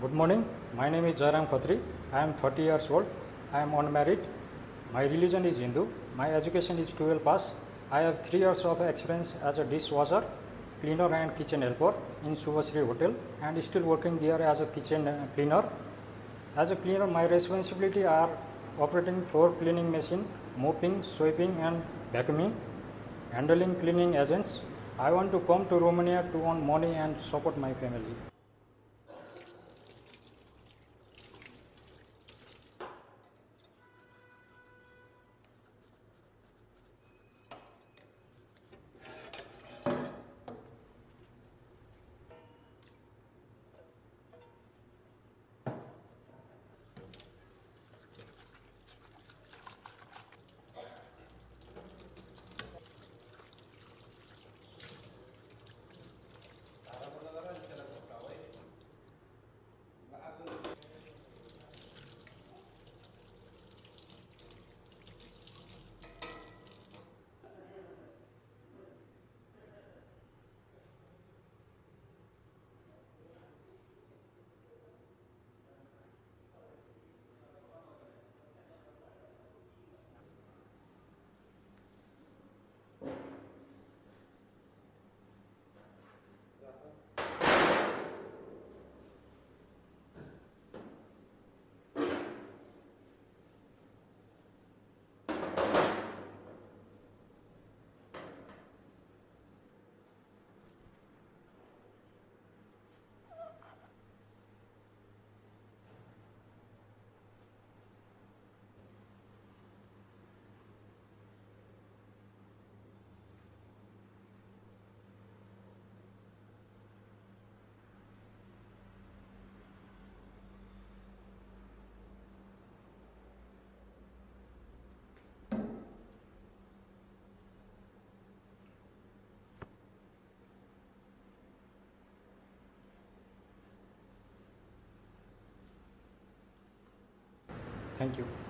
Good morning. My name is Jayaram Khatri. I am 30 years old. I am unmarried. My religion is Hindu. My education is 12 pass. I have 3 years of experience as a dishwasher, cleaner and kitchen helper in Subhasri Hotel and still working there as a kitchen cleaner. As a cleaner, my responsibility are operating floor cleaning machine, mopping, sweeping and vacuuming, handling cleaning agents. I want to come to Romania to earn money and support my family. Thank you.